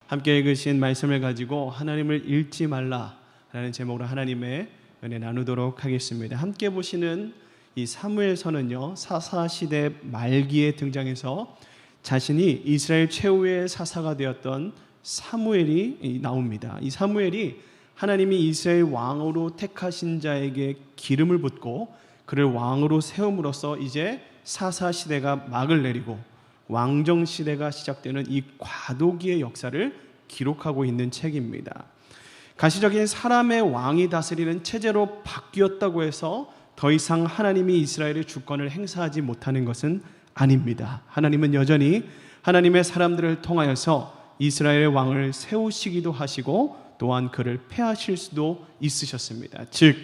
함께 읽으신 말씀을 가지고 하나님을 잃지 말라라는 제목으로 하나님의 은혜 나누도록 하겠습니다. 함께 보시는 이 사무엘서는요, 사사시대 말기에 등장해서 자신이 이스라엘 최후의 사사가 되었던 사무엘이 나옵니다. 이 사무엘이 하나님이 이스라엘 왕으로 택하신 자에게 기름을 붓고 그를 왕으로 세움으로써 이제 사사시대가 막을 내리고 왕정시대가 시작되는 이 과도기의 역사를 기록하고 있는 책입니다. 가시적인 사람의 왕이 다스리는 체제로 바뀌었다고 해서 더 이상 하나님이 이스라엘의 주권을 행사하지 못하는 것은 아닙니다. 하나님은 여전히 하나님의 사람들을 통하여서 이스라엘의 왕을 세우시기도 하시고 또한 그를 폐하실 수도 있으셨습니다. 즉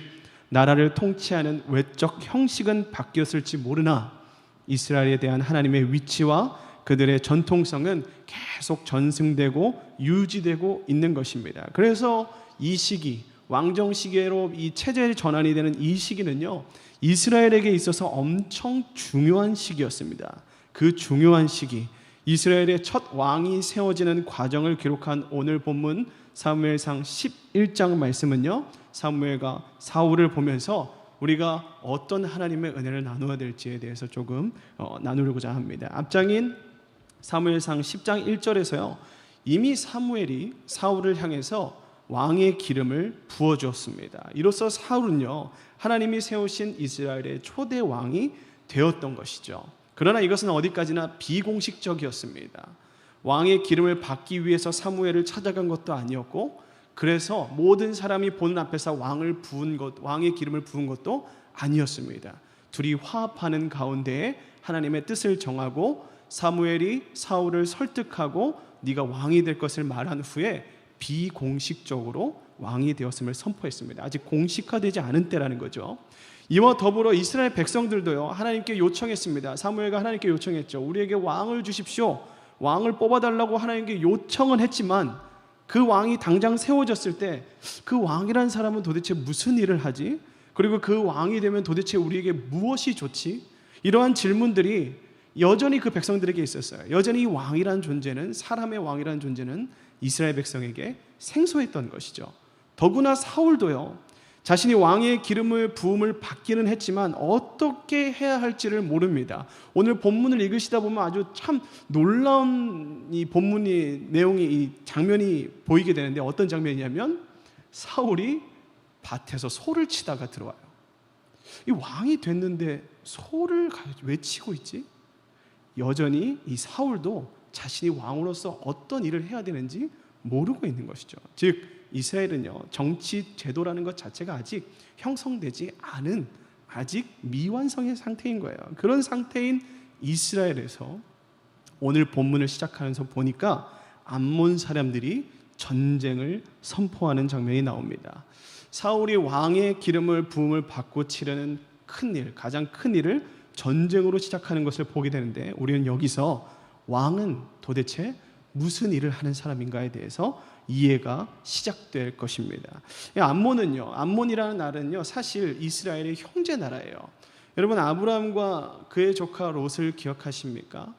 나라를 통치하는 외적 형식은 바뀌었을지 모르나 이스라엘에 대한 하나님의 위치와 그들의 전통성은 계속 전승되고 유지되고 있는 것입니다. 그래서 이 시기, 왕정 시기로 이 체제의 전환이 되는 이 시기는요, 이스라엘에게 있어서 엄청 중요한 시기였습니다. 그 중요한 시기, 이스라엘의 첫 왕이 세워지는 과정을 기록한 오늘 본문 사무엘상 11장 말씀은요, 사무엘과 사울을 보면서 우리가 어떤 하나님의 은혜를 나누어야 될지에 대해서 조금 나누려고자 합니다. 앞장인 사무엘상 10장 1절에서요, 이미 사무엘이 사울을 향해서 왕의 기름을 부어주었습니다. 이로써 사울은요, 하나님이 세우신 이스라엘의 초대 왕이 되었던 것이죠. 그러나 이것은 어디까지나 비공식적이었습니다. 왕의 기름을 받기 위해서 사무엘을 찾아간 것도 아니었고, 그래서 모든 사람이 보는 앞에서 왕의 기름을 부은 것도 아니었습니다. 둘이 화합하는 가운데에 하나님의 뜻을 정하고 사무엘이 사울을 설득하고 네가 왕이 될 것을 말한 후에 비공식적으로 왕이 되었음을 선포했습니다. 아직 공식화되지 않은 때라는 거죠. 이와 더불어 이스라엘 백성들도요, 하나님께 요청했습니다. 사무엘과 하나님께 요청했죠. 우리에게 왕을 주십시오. 왕을 뽑아달라고 하나님께 요청은 했지만 그 왕이 당장 세워졌을 때 그 왕이란 사람은 도대체 무슨 일을 하지? 그리고 그 왕이 되면 도대체 우리에게 무엇이 좋지? 이러한 질문들이 여전히 그 백성들에게 있었어요. 여전히 이 왕이란 존재는, 사람의 왕이란 존재는 이스라엘 백성에게 생소했던 것이죠. 더구나 사울도요, 자신이 왕의 기름을 부음을 받기는 했지만 어떻게 해야 할지를 모릅니다. 오늘 본문을 읽으시다 보면 아주 참 놀라운 이 본문의 내용이, 이 장면이 보이게 되는데, 어떤 장면이냐면 사울이 밭에서 소를 치다가 들어와요. 이 왕이 됐는데 소를 왜 치고 있지? 여전히 이 사울도 자신이 왕으로서 어떤 일을 해야 되는지 모르고 있는 것이죠. 즉 이스라엘은요, 정치 제도라는 것 자체가 아직 형성되지 않은, 아직 미완성의 상태인 거예요. 그런 상태인 이스라엘에서 오늘 본문을 시작하면서 보니까 암몬 사람들이 전쟁을 선포하는 장면이 나옵니다. 사울이 왕의 기름을 부음을 받고 치르는 큰 일, 가장 큰 일을 전쟁으로 시작하는 것을 보게 되는데, 우리는 여기서 왕은 도대체 무슨 일을 하는 사람인가에 대해서 이해가 시작될 것입니다. 암몬이라는 나라는요, 사실 이스라엘의 형제 나라예요. 여러분, 아브라함과 그의 조카 롯을 기억하십니까?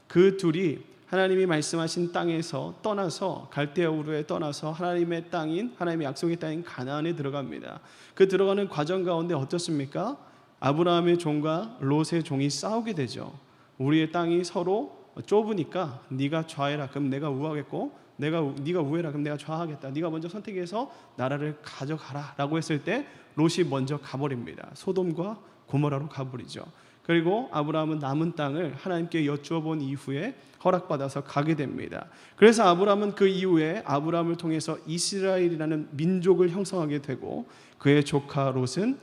그 둘이 하나님이 말씀하신 땅에서 떠나서 갈대아 우르에 떠나서 하나님의 땅인, 하나님의 약속의 땅인 가나안에 들어갑니다. 그 들어가는 과정 가운데 어떻습니까? 아브라함의 종과 롯의 종이 싸우게 되죠. 우리의 땅이 서로 좁으니까 네가 좌해라, 그럼 내가 우하겠고, 네가 우해라, 그럼 내가 좌하겠다. 네가 먼저 선택해서 나라를 가져가라 라고 했을 때 롯이 먼저 가버립니다. 소돔과 고모라로 가버리죠. 그리고 아브라함은 남은 땅을 하나님께 여쭈어 본 이후에 허락받아서 가게 됩니다. 그래서 아브라함은 그 이후에 아브라함을 통해서 이스라엘이라는 민족을 형성하게 되고, 그의 조카 롯은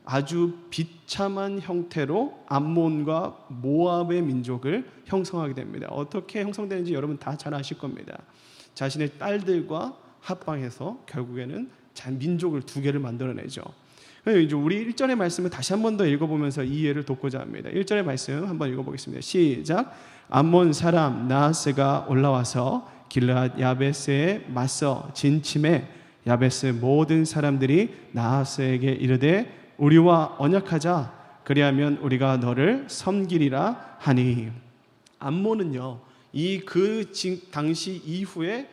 아주 비참한 형태로 암몬과 모압의 민족을 형성하게 됩니다. 어떻게 형성되는지 여러분 다 잘 아실 겁니다. 자신의 딸들과 합방해서 결국에는 민족을 두 개를 만들어내죠. 이제 우리 1절의 말씀을 다시 한 번 더 읽어보면서 이해를 돕고자 합니다. 1절의 말씀 한번 읽어보겠습니다. 시작. 암몬 사람 나하스가 올라와서 길르앗 야베스에 맞서 진침해 야베스 모든 사람들이 나하스에게 이르되 우리와 언약하자, 그리하면 우리가 너를 섬기리라 하니. 암몬은요, 그 당시 이후에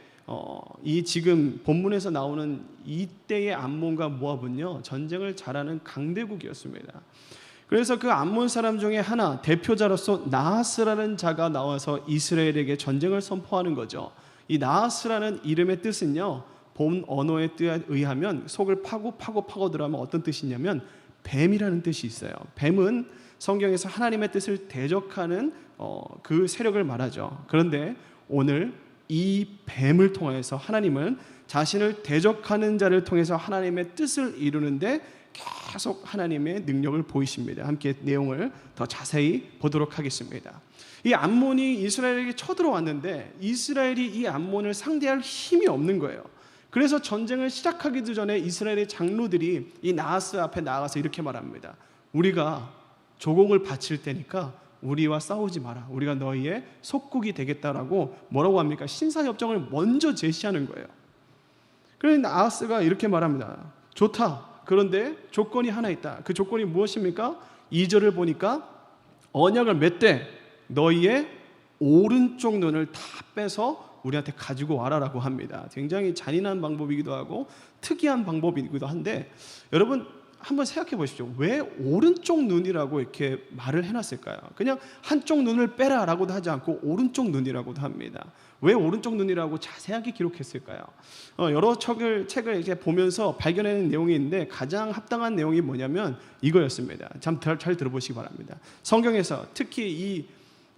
이 지금 본문에서 나오는 이때의 암몬과 모압은요, 전쟁을 잘하는 강대국이었습니다. 그래서 그 암몬 사람 중에 하나 대표자로서 나하스라는 자가 나와서 이스라엘에게 전쟁을 선포하는 거죠. 이 나하스라는 이름의 뜻은요, 본 언어의 뜻에 의하면 속을 파고 들어가면 어떤 뜻이냐면 뱀이라는 뜻이 있어요. 뱀은 성경에서 하나님의 뜻을 대적하는 그 세력을 말하죠. 그런데 오늘 이 뱀을 통해서 하나님은 자신을 대적하는 자를 통해서 하나님의 뜻을 이루는데 계속 하나님의 능력을 보이십니다. 함께 내용을 더 자세히 보도록 하겠습니다. 이 암몬이 이스라엘에게 쳐들어왔는데 이스라엘이 이 암몬을 상대할 힘이 없는 거예요. 그래서 전쟁을 시작하기도 전에 이스라엘의 장로들이 이 나하스 앞에 나가서 이렇게 말합니다. 우리가 조공을 바칠 테니까 우리와 싸우지 마라. 우리가 너희의 속국이 되겠다라고 뭐라고 합니까? 신사협정을 먼저 제시하는 거예요. 그래서 나하스가 이렇게 말합니다. 좋다. 그런데 조건이 하나 있다. 그 조건이 무엇입니까? 2절을 보니까 언약을 맺되 너희의 오른쪽 눈을 다 빼서 우리한테 가지고 와라라고 합니다. 굉장히 잔인한 방법이기도 하고 특이한 방법이기도 한데 여러분 한번 생각해 보십시오. 왜 오른쪽 눈이라고 이렇게 말을 해놨을까요? 그냥 한쪽 눈을 빼라라고도 하지 않고 오른쪽 눈이라고도 합니다. 왜 오른쪽 눈이라고 자세하게 기록했을까요? 여러 책을 이렇게 보면서 발견하는 내용이 있는데 가장 합당한 내용이 뭐냐면 이거였습니다. 잘 들어보시기 바랍니다. 성경에서 특히 이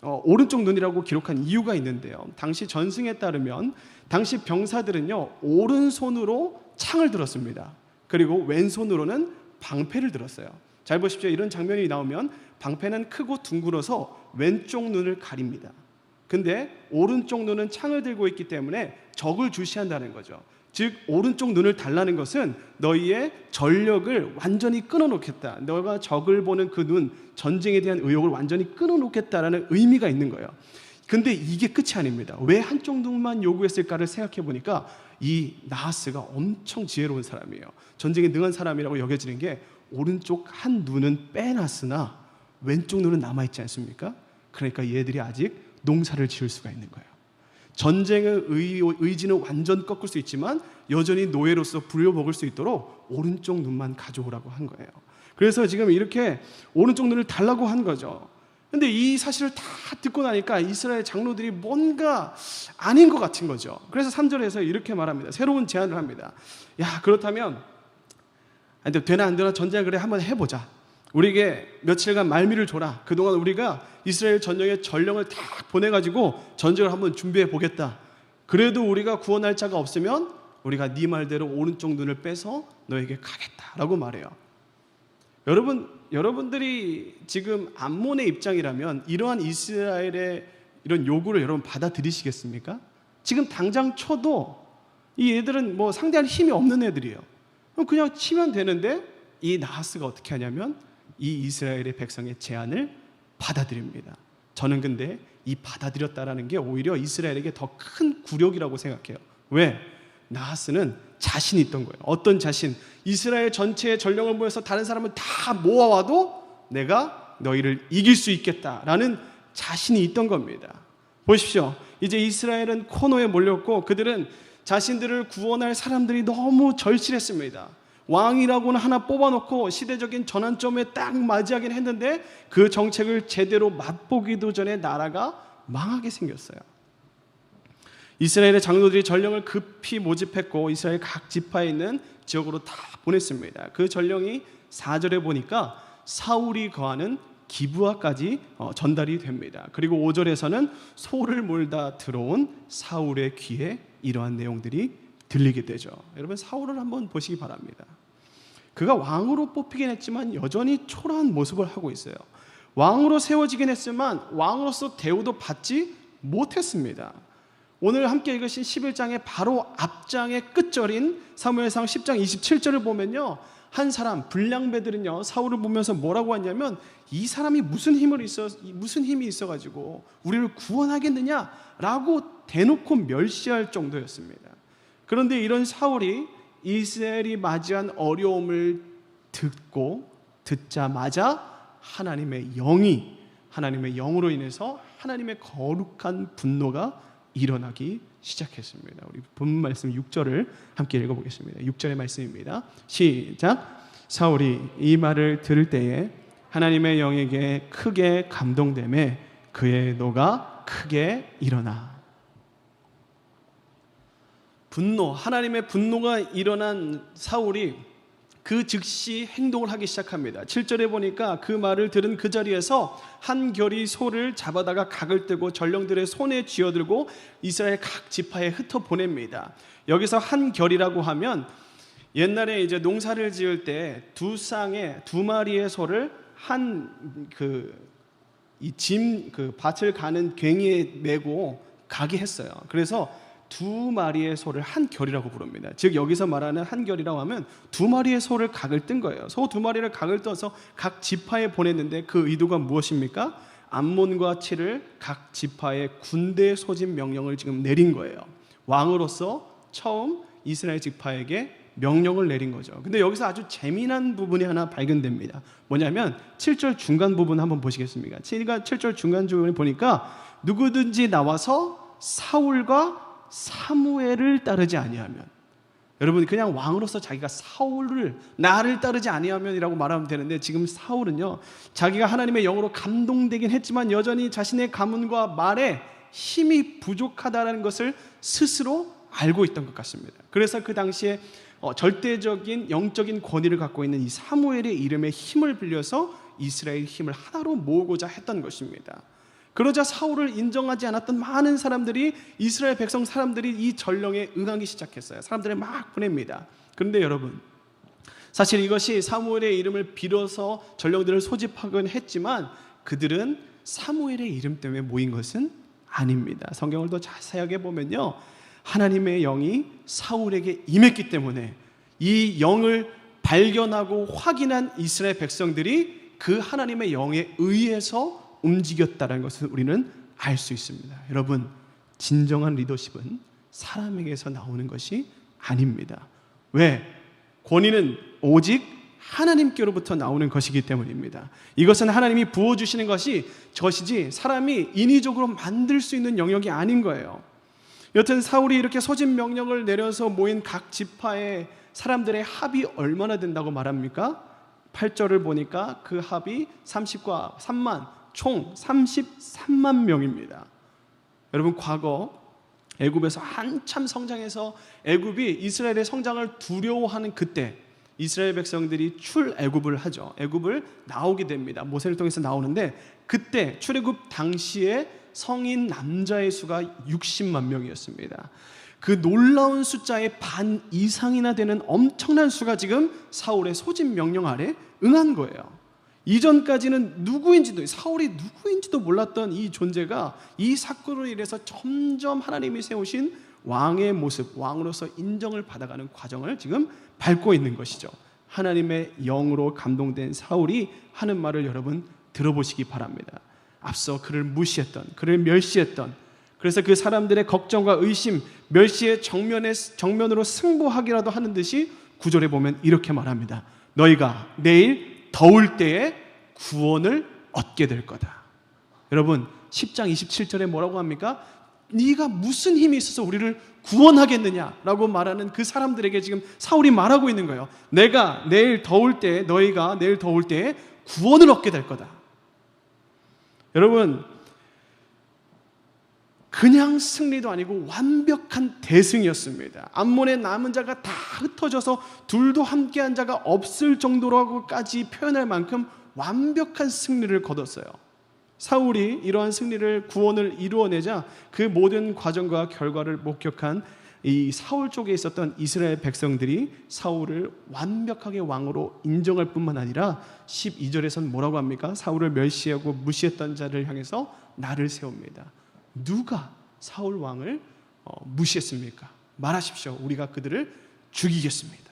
오른쪽 눈이라고 기록한 이유가 있는데요. 당시 전승에 따르면 당시 병사들은요 오른손으로 창을 들었습니다. 그리고 왼손으로는 방패를 들었어요. 잘 보십시오. 이런 장면이 나오면 방패는 크고 둥글어서 왼쪽 눈을 가립니다. 근데 오른쪽 눈은 창을 들고 있기 때문에 적을 주시한다는 거죠. 즉 오른쪽 눈을 달라는 것은 너희의 전력을 완전히 끊어놓겠다. 너가 적을 보는 그 눈, 전쟁에 대한 의욕을 완전히 끊어놓겠다라는 의미가 있는 거예요. 근데 이게 끝이 아닙니다. 왜 한쪽 눈만 요구했을까를 생각해 보니까 이 나하스가 엄청 지혜로운 사람이에요. 전쟁에 능한 사람이라고 여겨지는 게 오른쪽 한 눈은 빼놨으나 왼쪽 눈은 남아있지 않습니까? 그러니까 얘들이 아직 농사를 지을 수가 있는 거예요. 전쟁의 의지는 완전 꺾을 수 있지만 여전히 노예로서 부려먹을 수 있도록 오른쪽 눈만 가져오라고 한 거예요. 그래서 지금 이렇게 오른쪽 눈을 달라고 한 거죠. 근데 이 사실을 다 듣고 나니까 이스라엘 장로들이 뭔가 아닌 것 같은 거죠. 그래서 3절에서 이렇게 말합니다. 새로운 제안을 합니다. 야, 그렇다면 되나 안 되나 전쟁을 그래 한번 해보자. 우리에게 며칠간 말미를 줘라. 그동안 우리가 이스라엘 전역에 전령을 다 보내가지고 전쟁을 한번 준비해 보겠다. 그래도 우리가 구원할 자가 없으면 우리가 네 말대로 오른쪽 눈을 빼서 너에게 가겠다라고 말해요. 여러분들이 지금 암몬의 입장이라면 이러한 이스라엘의 이런 요구를 여러분 받아들이시겠습니까? 지금 당장 쳐도 이 애들은 뭐 상대할 힘이 없는 애들이에요. 그냥 치면 되는데 이 나하스가 어떻게 하냐면 이 이스라엘의 백성의 제안을 받아들입니다. 저는 근데 이 받아들였다라는 게 오히려 이스라엘에게 더 큰 굴욕이라고 생각해요. 왜? 나하스는 자신이 있던 거예요. 어떤 자신? 이스라엘 전체의 전령을 모여서 다른 사람을 다 모아와도 내가 너희를 이길 수 있겠다라는 자신이 있던 겁니다. 보십시오. 이제 이스라엘은 코너에 몰렸고 그들은 자신들을 구원할 사람들이 너무 절실했습니다. 왕이라고는 하나 뽑아놓고 시대적인 전환점에 딱 맞이하긴 했는데 그 정책을 제대로 맛보기도 전에 나라가 망하게 생겼어요. 이스라엘의 장로들이 전령을 급히 모집했고 이스라엘 각 지파에 있는 지역으로 다 보냈습니다. 그 전령이 4절에 보니까 사울이 거하는 기브아까지 전달이 됩니다. 그리고 5절에서는 소를 몰다 들어온 사울의 귀에 이러한 내용들이 들리게 되죠. 여러분 사울을 한번 보시기 바랍니다. 그가 왕으로 뽑히긴 했지만 여전히 초라한 모습을 하고 있어요. 왕으로 세워지긴 했지만 왕으로서 대우도 받지 못했습니다. 오늘 함께 읽으신 11장의 바로 앞장의 끝절인 사무엘상 10장 27절을 보면요, 한 사람 불량배들은요 사울을 보면서 뭐라고 하냐면 이 사람이 무슨 힘이 있어가지고 우리를 구원하겠느냐라고 대놓고 멸시할 정도였습니다. 그런데 이런 사울이 이스라엘이 맞이한 어려움을 듣자마자 하나님의 영으로 인해서 하나님의 거룩한 분노가 일어나기 시작했습니다. 우리 본문 말씀 6절을 함께 읽어보겠습니다. 6절의 말씀입니다. 시작. 사울이 이 말을 들을 때에 하나님의 영에게 크게 감동되매 그의 노가 크게 일어나. 하나님의 분노가 일어난 사울이 그 즉시 행동을 하기 시작합니다. 7절에 보니까 그 말을 들은 그 자리에서 한 결이 소를 잡아다가 각을 뜨고 전령들의 손에 쥐어들고 이스라엘 각 지파에 흩어 보냅니다. 여기서 한 결이라고 하면 옛날에 이제 농사를 지을 때 두 마리의 소를 밭을 가는 괭이에 메고 가게 했어요. 그래서 두 마리의 소를 한 결이라고 부릅니다. 즉 여기서 말하는 한 결이라고 하면 두 마리의 소를 각을 뜬 거예요. 소 두 마리를 각을 떠서 각 지파에 보냈는데 그 의도가 무엇입니까? 암몬과 칠을 각 지파의 군대 소집 명령을 지금 내린 거예요. 왕으로서 처음 이스라엘 지파에게 명령을 내린 거죠. 근데 여기서 아주 재미난 부분이 하나 발견됩니다. 뭐냐면 7절 중간 부분 한번 보시겠습니까? 7절 중간 부분을 보니까 누구든지 나와서 사울과 사무엘을 따르지 아니하면, 여러분 그냥 왕으로서 자기가 나를 따르지 아니하면이라고 말하면 되는데, 지금 사울은요 자기가 하나님의 영으로 감동되긴 했지만 여전히 자신의 가문과 말에 힘이 부족하다는 것을 스스로 알고 있던 것 같습니다. 그래서 그 당시에 절대적인 영적인 권위를 갖고 있는 이 사무엘의 이름의 힘을 빌려서 이스라엘 힘을 하나로 모으고자 했던 것입니다. 그러자 사울을 인정하지 않았던 많은 사람들이, 이스라엘 백성 사람들이 이 전령에 응하기 시작했어요. 사람들을 막 보냅니다. 그런데 여러분, 사실 이것이 사무엘의 이름을 빌어서 전령들을 소집하곤 했지만 그들은 사무엘의 이름 때문에 모인 것은 아닙니다. 성경을 더 자세하게 보면요, 하나님의 영이 사울에게 임했기 때문에 이 영을 발견하고 확인한 이스라엘 백성들이 그 하나님의 영에 의해서 움직였다는 것을 우리는 알 수 있습니다. 여러분, 진정한 리더십은 사람에게서 나오는 것이 아닙니다. 왜? 권위는 오직 하나님께로부터 나오는 것이기 때문입니다. 이것은 하나님이 부어주시는 것이지 사람이 인위적으로 만들 수 있는 영역이 아닌 거예요. 여튼 사울이 이렇게 소집 명령을 내려서 모인 각 지파의 사람들의 합이 얼마나 된다고 말합니까? 8절을 보니까 그 합이 30과 3만, 총 33만 명입니다. 여러분, 과거 애굽에서 한참 성장해서 애굽이 이스라엘의 성장을 두려워하는 그때 이스라엘 백성들이 출애굽을 하죠. 애굽을 나오게 됩니다. 모세를 통해서 나오는데, 그때 출애굽 당시에 성인 남자의 수가 60만 명이었습니다. 그 놀라운 숫자의 반 이상이나 되는 엄청난 수가 지금 사울의 소집 명령 아래 응한 거예요. 이전까지는 사울이 누구인지도 몰랐던 이 존재가 이 사건으로 인해서 점점 하나님이 세우신 왕의 모습, 왕으로서 인정을 받아가는 과정을 지금 밟고 있는 것이죠. 하나님의 영으로 감동된 사울이 하는 말을 여러분 들어보시기 바랍니다. 앞서 그를 무시했던, 그를 멸시했던, 그래서 그 사람들의 걱정과 의심, 멸시의 정면으로 승부하기라도 하는 듯이 9절에 보면 이렇게 말합니다. 너희가 내일 더울 때에 구원을 얻게 될 거다. 여러분, 10장 27절에 뭐라고 합니까? 네가 무슨 힘이 있어서 우리를 구원하겠느냐라고 말하는 그 사람들에게 지금 사울이 말하고 있는 거예요. 너희가 내일 더울 때에 구원을 얻게 될 거다. 여러분, 그냥 승리도 아니고 완벽한 대승이었습니다. 암몬의 남은 자가 다 흩어져서 둘도 함께한 자가 없을 정도라고까지 표현할 만큼 완벽한 승리를 거뒀어요. 사울이 이러한 승리를, 구원을 이루어내자 그 모든 과정과 결과를 목격한 이 사울 쪽에 있었던 이스라엘 백성들이 사울을 완벽하게 왕으로 인정할 뿐만 아니라 12절에서는 뭐라고 합니까? 사울을 멸시하고 무시했던 자를 향해서 나를 세웁니다. 누가 사울 왕을 무시했습니까? 말하십시오. 우리가 그들을 죽이겠습니다.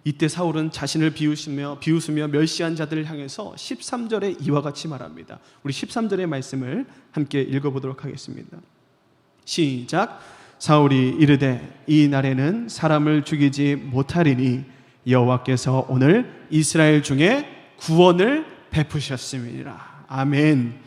이때 사울은 자신을 비웃으며 멸시한 자들을 향해서 13절에 이와 같이 말합니다. 우리 13절의 말씀을 함께 읽어보도록 하겠습니다. 시작. 사울이 이르되 이 날에는 사람을 죽이지 못하리니 여호와께서 오늘 이스라엘 중에 구원을 베푸셨음이니라. 아멘.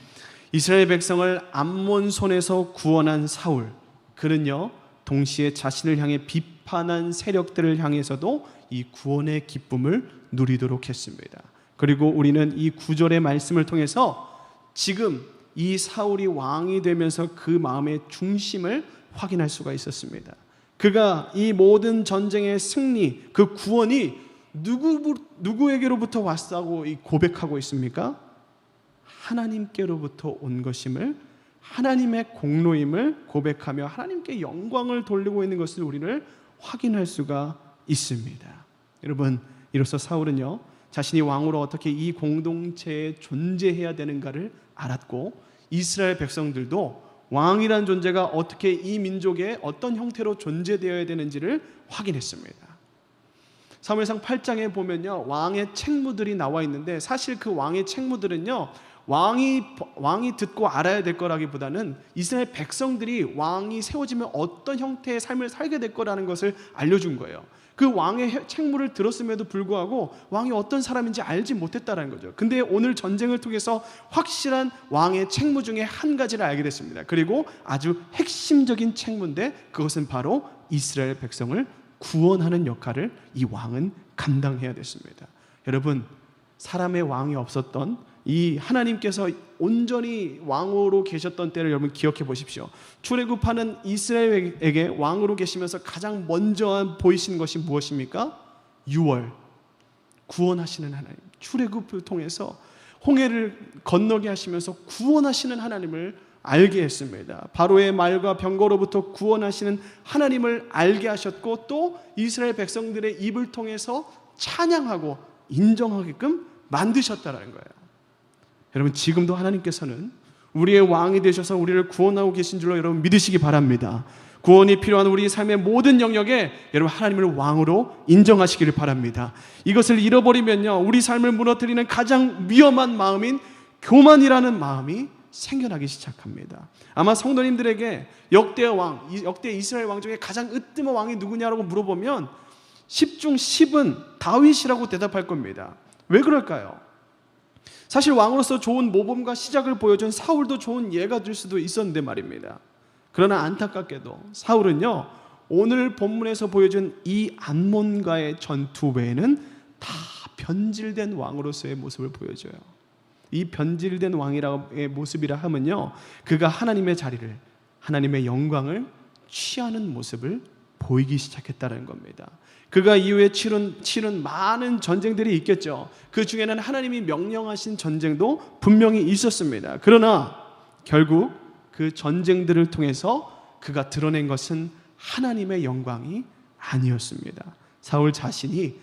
이스라엘 백성을 암몬 손에서 구원한 사울, 그는요 동시에 자신을 향해 비판한 세력들을 향해서도 이 구원의 기쁨을 누리도록 했습니다. 그리고 우리는 이 9절의 말씀을 통해서 지금 이 사울이 왕이 되면서 그 마음의 중심을 확인할 수가 있었습니다. 그가 이 모든 전쟁의 승리, 그 구원이 누구에게로부터 왔다고 고백하고 있습니까? 하나님께로부터 온 것임을, 하나님의 공로임을 고백하며 하나님께 영광을 돌리고 있는 것을 우리를 확인할 수가 있습니다. 여러분, 이로써 사울은요 자신이 왕으로 어떻게 이 공동체에 존재해야 되는가를 알았고, 이스라엘 백성들도 왕이란 존재가 어떻게 이 민족에 어떤 형태로 존재되어야 되는지를 확인했습니다. 사무엘상 8장에 보면요 왕의 책무들이 나와 있는데, 사실 그 왕의 책무들은요 왕이 듣고 알아야 될 거라기보다는 이스라엘 백성들이 왕이 세워지면 어떤 형태의 삶을 살게 될 거라는 것을 알려준 거예요. 그 왕의 책무를 들었음에도 불구하고 왕이 어떤 사람인지 알지 못했다는 거죠. 근데 오늘 전쟁을 통해서 확실한 왕의 책무 중에 한 가지를 알게 됐습니다. 그리고 아주 핵심적인 책무인데, 그것은 바로 이스라엘 백성을 구원하는 역할을 이 왕은 감당해야 됐습니다. 여러분, 사람의 왕이 없었던 이 하나님께서 온전히 왕으로 계셨던 때를 여러분 기억해 보십시오. 출애굽하는 이스라엘에게 왕으로 계시면서 가장 먼저 보이신 것이 무엇입니까? 유월, 구원하시는 하나님. 출애굽을 통해서 홍해를 건너게 하시면서 구원하시는 하나님을 알게 했습니다. 바로의 말과 병거로부터 구원하시는 하나님을 알게 하셨고, 또 이스라엘 백성들의 입을 통해서 찬양하고 인정하게끔 만드셨다는 거예요. 여러분, 지금도 하나님께서는 우리의 왕이 되셔서 우리를 구원하고 계신 줄로 여러분 믿으시기 바랍니다. 구원이 필요한 우리 삶의 모든 영역에 여러분 하나님을 왕으로 인정하시기를 바랍니다. 이것을 잃어버리면요 우리 삶을 무너뜨리는 가장 위험한 마음인 교만이라는 마음이 생겨나기 시작합니다. 아마 성도님들에게 역대 이스라엘 왕 중에 가장 으뜸한 왕이 누구냐라고 물어보면 10중 10은 다윗이라고 대답할 겁니다. 왜 그럴까요? 사실 왕으로서 좋은 모범과 시작을 보여준 사울도 좋은 예가 될 수도 있었는데 말입니다. 그러나 안타깝게도 사울은요 오늘 본문에서 보여준 이 암몬과의 전투 외에는 다 변질된 왕으로서의 모습을 보여줘요. 이 변질된 왕의 모습이라 하면요 그가 하나님의 자리를, 하나님의 영광을 취하는 모습을 보이기 시작했다는 겁니다. 그가 이후에 치른 많은 전쟁들이 있겠죠. 그 중에는 하나님이 명령하신 전쟁도 분명히 있었습니다. 그러나 결국 그 전쟁들을 통해서 그가 드러낸 것은 하나님의 영광이 아니었습니다. 사울 자신이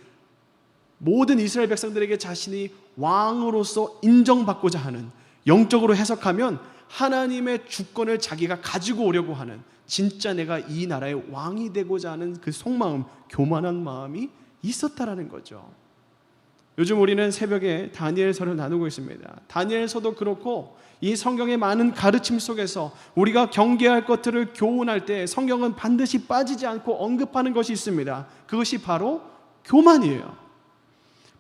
모든 이스라엘 백성들에게 자신이 왕으로서 인정받고자 하는, 영적으로 해석하면 하나님의 주권을 자기가 가지고 오려고 하는, 진짜 내가 이 나라의 왕이 되고자 하는 그 속마음, 교만한 마음이 있었다라는 거죠. 요즘 우리는 새벽에 다니엘서를 나누고 있습니다. 다니엘서도 그렇고 이 성경의 많은 가르침 속에서 우리가 경계할 것들을 교훈할 때 성경은 반드시 빠지지 않고 언급하는 것이 있습니다. 그것이 바로 교만이에요.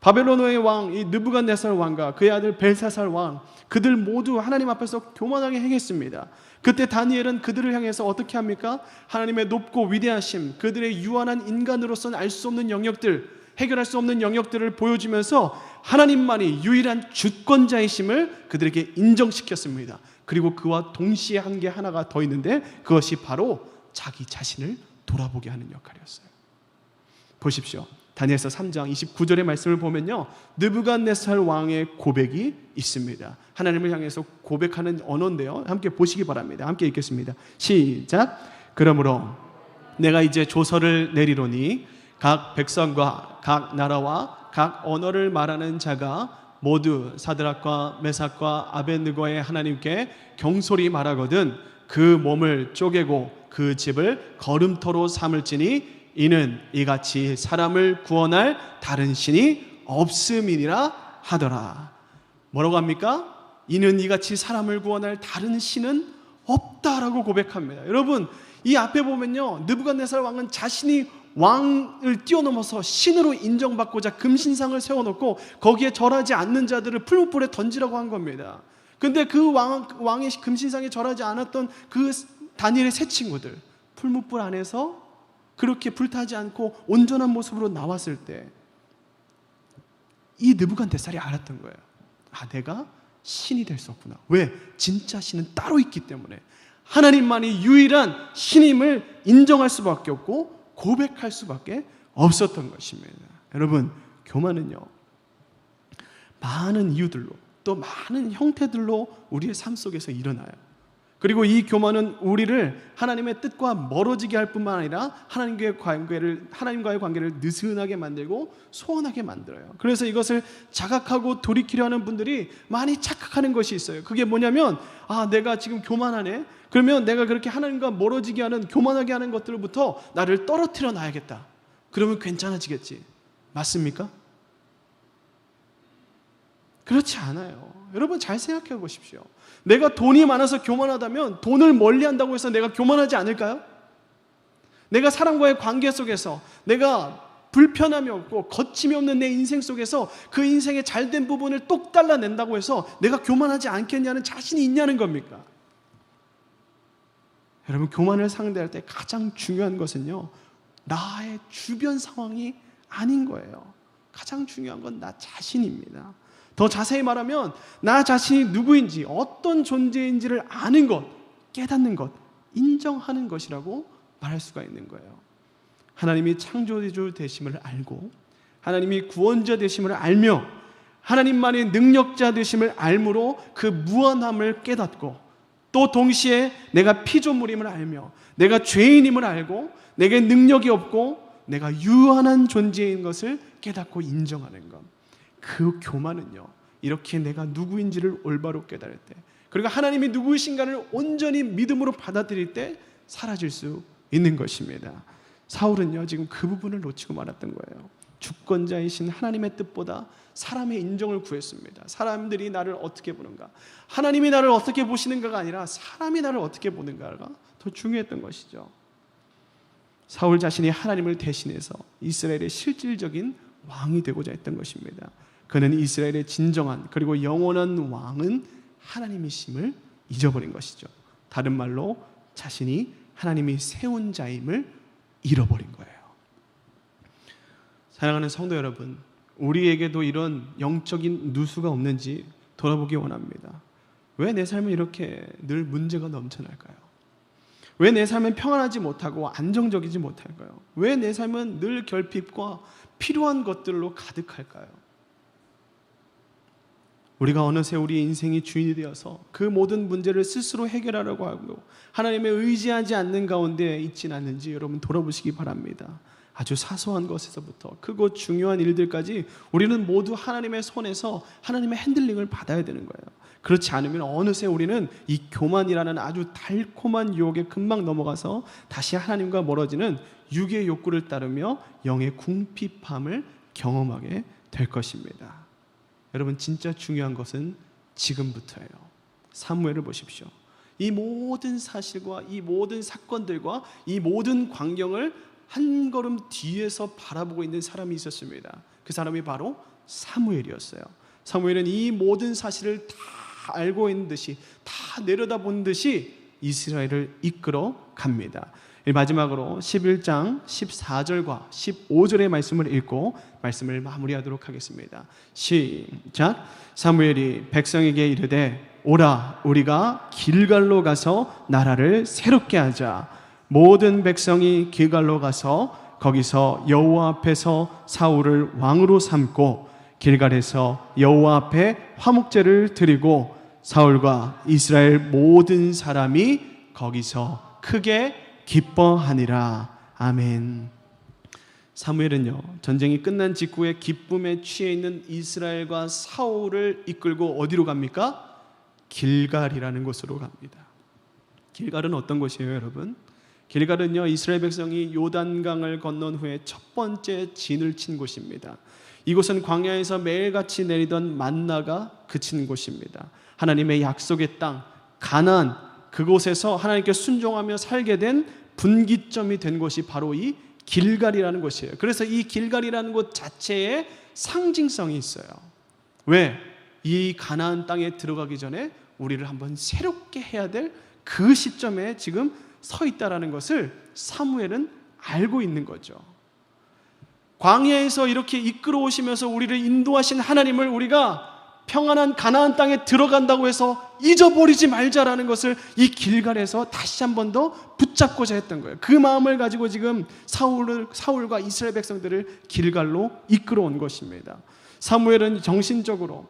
바벨론의 왕 이 느부갓네살 왕과 그의 아들 벨사살 왕, 그들 모두 하나님 앞에서 교만하게 행했습니다. 그때 다니엘은 그들을 향해서 어떻게 합니까? 하나님의 높고 위대하심, 그들의 유한한 인간으로서는 알 수 없는 영역들, 해결할 수 없는 영역들을 보여주면서 하나님만이 유일한 주권자이심을 그들에게 인정시켰습니다. 그리고 그와 동시에 한 게 하나가 더 있는데, 그것이 바로 자기 자신을 돌아보게 하는 역할이었어요. 보십시오. 다니엘서 3장 29절의 말씀을 보면요 느부갓네살 왕의 고백이 있습니다. 하나님을 향해서 고백하는 언어인데요, 함께 보시기 바랍니다. 함께 읽겠습니다. 시작. 그러므로 내가 이제 조서를 내리노니 각 백성과 각 나라와 각 언어를 말하는 자가 모두 사드락과 메삭과 아벳느고의 하나님께 경솔히 말하거든 그 몸을 쪼개고 그 집을 거름터로 삼을지니 이는 이같이 사람을 구원할 다른 신이 없음이니라 하더라. 뭐라고 합니까? 이는 이같이 사람을 구원할 다른 신은 없다라고 고백합니다. 여러분, 이 앞에 보면요 느부갓네살 왕은 자신이 왕을 뛰어넘어서 신으로 인정받고자 금신상을 세워놓고 거기에 절하지 않는 자들을 풀무불에 던지라고 한 겁니다. 근데 그 왕의 금신상에 절하지 않았던 그 다니엘의 세 친구들, 풀무불 안에서 그렇게 불타지 않고 온전한 모습으로 나왔을 때 이 느부갓네살이 알았던 거예요. 아, 내가 신이 될 수 없구나. 왜? 진짜 신은 따로 있기 때문에. 하나님만이 유일한 신임을 인정할 수밖에 없고 고백할 수밖에 없었던 것입니다. 여러분, 교만은요, 많은 이유들로 또 많은 형태들로 우리의 삶 속에서 일어나요. 그리고 이 교만은 우리를 하나님의 뜻과 멀어지게 할 뿐만 아니라 하나님과의 관계를 느슨하게 만들고 소원하게 만들어요. 그래서 이것을 자각하고 돌이키려 하는 분들이 많이 착각하는 것이 있어요. 그게 뭐냐면, 아, 내가 지금 교만하네. 그러면 내가 그렇게 하나님과 멀어지게 하는, 교만하게 하는 것들로부터 나를 떨어뜨려 놔야겠다. 그러면 괜찮아지겠지. 맞습니까? 그렇지 않아요. 여러분, 잘 생각해 보십시오. 내가 돈이 많아서 교만하다면 돈을 멀리한다고 해서 내가 교만하지 않을까요? 내가 사람과의 관계 속에서 내가 불편함이 없고 거침이 없는 내 인생 속에서 그 인생의 잘된 부분을 똑 잘라낸다고 해서 내가 교만하지 않겠냐는 자신이 있냐는 겁니까? 여러분, 교만을 상대할 때 가장 중요한 것은요, 나의 주변 상황이 아닌 거예요. 가장 중요한 건 나 자신입니다. 더 자세히 말하면 나 자신이 누구인지, 어떤 존재인지를 아는 것, 깨닫는 것, 인정하는 것이라고 말할 수가 있는 거예요. 하나님이 창조주 되심을 알고 하나님이 구원자 되심을 알며 하나님만이 능력자 되심을 알므로 그 무한함을 깨닫고, 또 동시에 내가 피조물임을 알며 내가 죄인임을 알고 내게 능력이 없고 내가 유한한 존재인 것을 깨닫고 인정하는 것, 그 교만은요, 이렇게 내가 누구인지를 올바로 깨달을 때, 그리고 하나님이 누구이신가를 온전히 믿음으로 받아들일 때 사라질 수 있는 것입니다. 사울은요, 지금 그 부분을 놓치고 말았던 거예요. 주권자이신 하나님의 뜻보다 사람의 인정을 구했습니다. 사람들이 나를 어떻게 보는가, 하나님이 나를 어떻게 보시는가가 아니라 사람이 나를 어떻게 보는가가 더 중요했던 것이죠. 사울 자신이 하나님을 대신해서 이스라엘의 실질적인 왕이 되고자 했던 것입니다. 그는 이스라엘의 진정한 그리고 영원한 왕은 하나님이심을 잊어버린 것이죠. 다른 말로 자신이 하나님이 세운 자임을 잃어버린 거예요. 사랑하는 성도 여러분, 우리에게도 이런 영적인 누수가 없는지 돌아보기 원합니다. 왜 내 삶은 이렇게 늘 문제가 넘쳐날까요? 왜 내 삶은 평안하지 못하고 안정적이지 못할까요? 왜 내 삶은 늘 결핍과 필요한 것들로 가득할까요? 우리가 어느새 우리의 인생이 주인이 되어서 그 모든 문제를 스스로 해결하려고 하고 하나님에 의지하지 않는 가운데 있지는 않는지 여러분 돌아보시기 바랍니다. 아주 사소한 것에서부터 크고 중요한 일들까지 우리는 모두 하나님의 손에서 하나님의 핸들링을 받아야 되는 거예요. 그렇지 않으면 어느새 우리는 이 교만이라는 아주 달콤한 유혹에 금방 넘어가서 다시 하나님과 멀어지는 육의 욕구를 따르며 영의 궁핍함을 경험하게 될 것입니다. 여러분, 진짜 중요한 것은 지금부터예요. 사무엘을 보십시오. 이 모든 사실과 이 모든 사건들과 이 모든 광경을 한 걸음 뒤에서 바라보고 있는 사람이 있었습니다. 그 사람이 바로 사무엘이었어요. 사무엘은 이 모든 사실을 다 알고 있는 듯이, 다 내려다본 듯이 이스라엘을 이끌어 갑니다. 마지막으로 11장 14절과 15절의 말씀을 읽고 말씀을 마무리하도록 하겠습니다. 시작. 사무엘이 백성에게 이르되 오라, 우리가 길갈로 가서 나라를 새롭게 하자. 모든 백성이 길갈로 가서 거기서 여호와 앞에서 사울을 왕으로 삼고 길갈에서 여호와 앞에 화목제를 드리고 사울과 이스라엘 모든 사람이 거기서 크게 기뻐하니라. 아멘. 사무엘은요, 전쟁이 끝난 직후에 기쁨에 취해 있는 이스라엘과 사울을 이끌고 어디로 갑니까? 길갈이라는 곳으로 갑니다. 길갈은 어떤 곳이에요, 여러분? 길갈은요, 이스라엘 백성이 요단강을 건넌 후에 첫 번째 진을 친 곳입니다. 이곳은 광야에서 매일같이 내리던 만나가 그친 곳입니다. 하나님의 약속의 땅 가나안, 그곳에서 하나님께 순종하며 살게 된 분기점이 된 곳이 바로 이 길갈이라는 곳이에요. 그래서 이 길갈이라는 곳 자체에 상징성이 있어요. 왜? 이 가나안 땅에 들어가기 전에 우리를 한번 새롭게 해야 될 그 시점에 지금 서 있다라는 것을 사무엘은 알고 있는 거죠. 광야에서 이렇게 이끌어 오시면서 우리를 인도하신 하나님을 우리가 평안한 가나안 땅에 들어간다고 해서 잊어버리지 말자라는 것을 이 길갈에서 다시 한 번 더 붙잡고자 했던 거예요. 그 마음을 가지고 지금 사울과 이스라엘 백성들을 길갈로 이끌어 온 것입니다. 사무엘은 정식적으로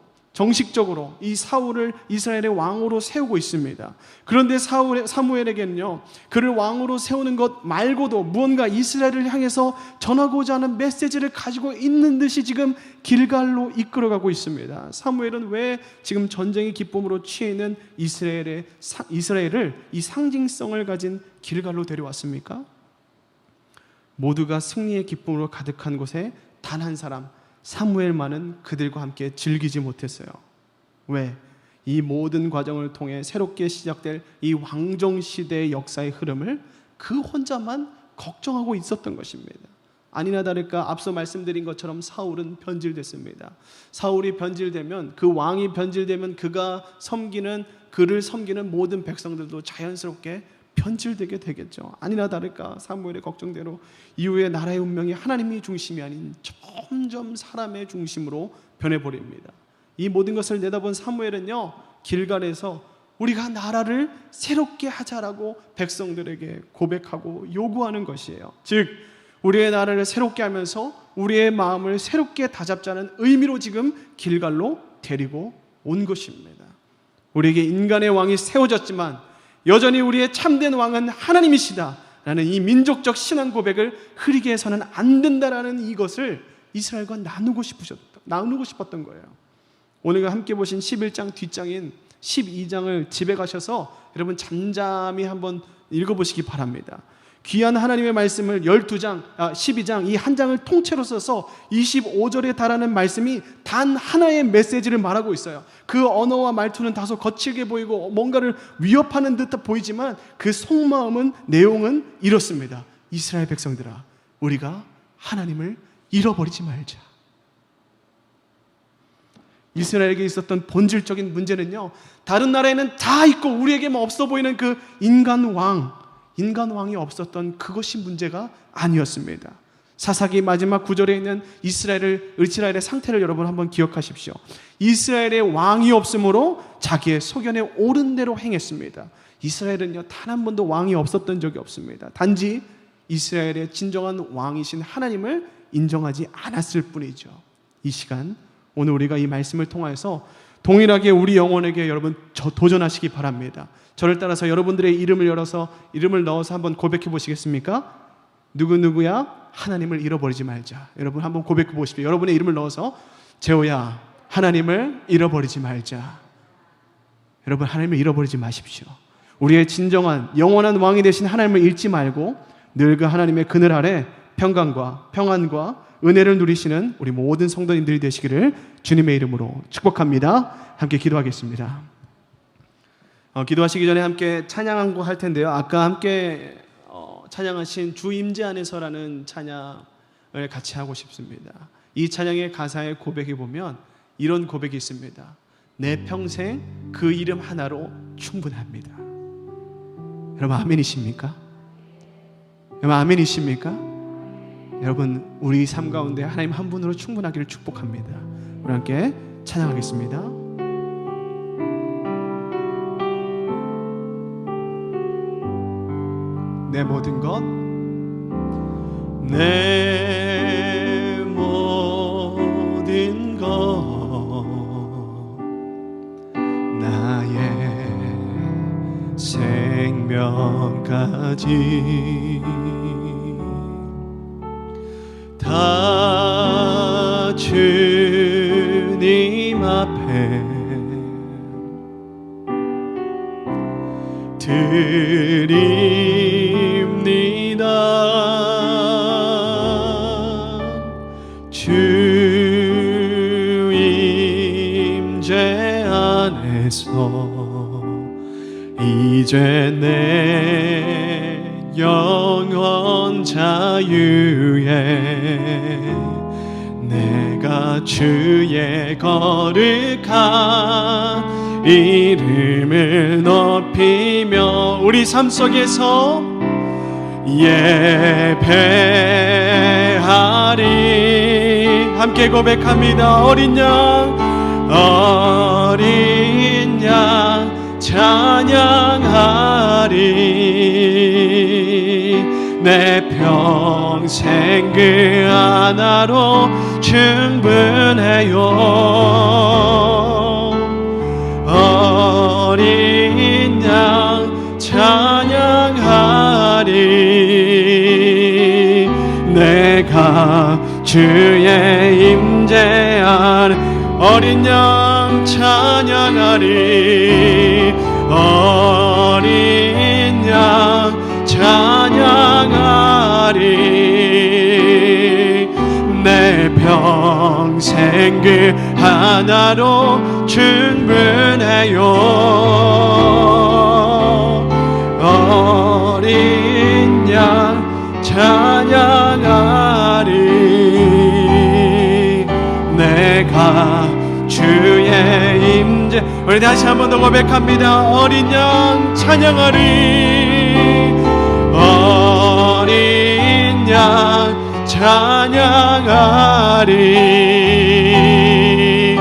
이 사울을 이스라엘의 왕으로 세우고 있습니다. 그런데 사무엘에게는요, 그를 왕으로 세우는 것 말고도 무언가 이스라엘을 향해서 전하고자 하는 메시지를 가지고 있는 듯이 지금 길갈로 이끌어가고 있습니다. 사무엘은 왜 지금 전쟁의 기쁨으로 취해 있는 이스라엘을 이 상징성을 가진 길갈로 데려왔습니까? 모두가 승리의 기쁨으로 가득한 곳에 단 한 사람, 사무엘만은 그들과 함께 즐기지 못했어요. 왜? 이 모든 과정을 통해 새롭게 시작될 이 왕정시대의 역사의 흐름을 그 혼자만 걱정하고 있었던 것입니다. 아니나 다를까 앞서 말씀드린 것처럼 사울은 변질됐습니다. 사울이 변질되면, 그 왕이 변질되면 그를 섬기는 모든 백성들도 자연스럽게 변질되게 되겠죠. 아니나 다를까 사무엘의 걱정대로 이후에 나라의 운명이 하나님이 중심이 아닌 점점 사람의 중심으로 변해버립니다. 이 모든 것을 내다본 사무엘은요, 길갈에서 우리가 나라를 새롭게 하자라고 백성들에게 고백하고 요구하는 것이에요. 즉 우리의 나라를 새롭게 하면서 우리의 마음을 새롭게 다잡자는 의미로 지금 길갈로 데리고 온 것입니다. 우리에게 인간의 왕이 세워졌지만 여전히 우리의 참된 왕은 하나님이시다 라는 이 민족적 신앙 고백을 흐리게 해서는 안 된다라는 이것을 이스라엘과 나누고 싶었던 거예요. 오늘 함께 보신 11장 뒷장인 12장을 집에 가셔서 여러분 잠잠히 한번 읽어보시기 바랍니다. 귀한 하나님의 말씀을 12장 이 한 장을 통째로 써서 25절에 달하는 말씀이 단 하나의 메시지를 말하고 있어요. 그 언어와 말투는 다소 거칠게 보이고 뭔가를 위협하는 듯 보이지만 그 속마음은, 내용은 이렇습니다. 이스라엘 백성들아, 우리가 하나님을 잃어버리지 말자. 이스라엘에게 있었던 본질적인 문제는요, 다른 나라에는 다 있고 우리에게만 없어 보이는 그 인간왕이 없었던 그것이 문제가 아니었습니다. 사사기 마지막 구절에 있는 이스라엘의 상태를 여러분 한번 기억하십시오. 이스라엘의 왕이 없으므로 자기의 소견에 옳은 대로 행했습니다. 이스라엘은요, 단 한 번도 왕이 없었던 적이 없습니다. 단지 이스라엘의 진정한 왕이신 하나님을 인정하지 않았을 뿐이죠. 이 시간 오늘 우리가 이 말씀을 통해서 동일하게 우리 영혼에게 여러분 도전하시기 바랍니다. 저를 따라서 여러분들의 이름을 넣어서 한번 고백해 보시겠습니까? 누구누구야 하나님을 잃어버리지 말자. 여러분 한번 고백해 보십시오. 여러분의 이름을 넣어서 재호야 하나님을 잃어버리지 말자. 여러분 하나님을 잃어버리지 마십시오. 우리의 진정한 영원한 왕이 되신 하나님을 잃지 말고 늘 그 하나님의 그늘 아래 평안과 은혜를 누리시는 우리 모든 성도님들이 되시기를 주님의 이름으로 축복합니다. 함께 기도하겠습니다. 기도하시기 전에 함께 찬양 할 텐데요. 아까 함께 찬양하신 주 임재 안에서라는 찬양을 같이 하고 싶습니다. 이 찬양의 가사의 고백에 보면 이런 고백이 있습니다. 내 평생 그 이름 하나로 충분합니다. 여러분 아멘이십니까? 여러분 아멘이십니까? 여러분 우리 삶 가운데 하나님 한 분으로 충분하기를 축복합니다. 우리 함께 찬양하겠습니다. 내 모든 것 나의 생명까지 다 주님 앞에 드립니다. 주 임재 안에서 이제 내 영원 자유에 내가 주의 거룩한 이름을 높이며 우리 삶 속에서 예배하리. 함께 고백합니다. 어린 양 찬양하리. 내 평생 그 하나로 충분해요. 어린 양 찬양하리. 내가 주의 임재 안에 어린 양 찬양하리. 어린 양 찬양하리. 내 평생 그 하나로 충분해요. 어린 양 찬양하리. 내가 주의 임재. 우리 다시 한 번 더 고백합니다. 어린 양 찬양하리. 어린 양 찬양하리.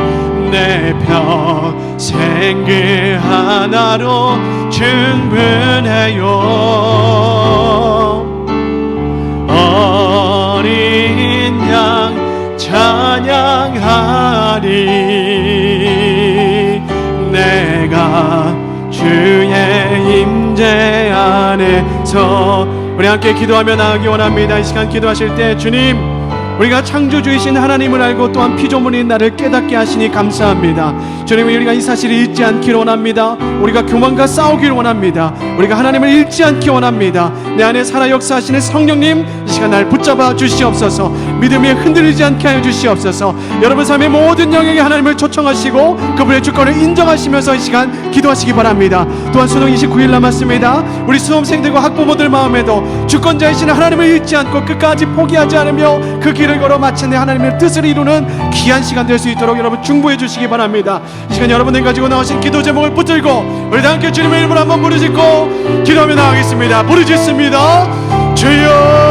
내 평생 그 하나로 충분해요. 어린 양 찬양하리. 내가 주의 임재 안에서 우리 함께 기도하며 나가기 원합니다. 이 시간 기도하실 때 주님, 우리가 창조주이신 하나님을 알고 또한 피조물인 나를 깨닫게 하시니 감사합니다. 주님, 우리가 이 사실을 잊지 않기를 원합니다. 우리가 교만과 싸우기를 원합니다. 우리가 하나님을 잃지 않기 원합니다. 내 안에 살아 역사하시는 성령님, 이 시간 날 붙잡아 주시옵소서. 믿음이 흔들리지 않게 하여 주시옵소서. 여러분 삶의 모든 영역에 하나님을 초청하시고 그분의 주권을 인정하시면서 이 시간 기도하시기 바랍니다. 또한 수능 29일 남았습니다. 우리 수험생들과 학부모들 마음에도 주권자이신 하나님을 잃지 않고 끝까지 포기하지 않으며 그 길을 걸어 마침내 하나님의 뜻을 이루는 귀한 시간 될 수 있도록 여러분 중보해 주시기 바랍니다. 이 시간 여러분들 가지고 나오신 기도 제목을 붙들고 우리 다 함께 주님의 이름으로 한번 부르짖고 기도하며 나가겠습니다. 부르짖습니다. 주여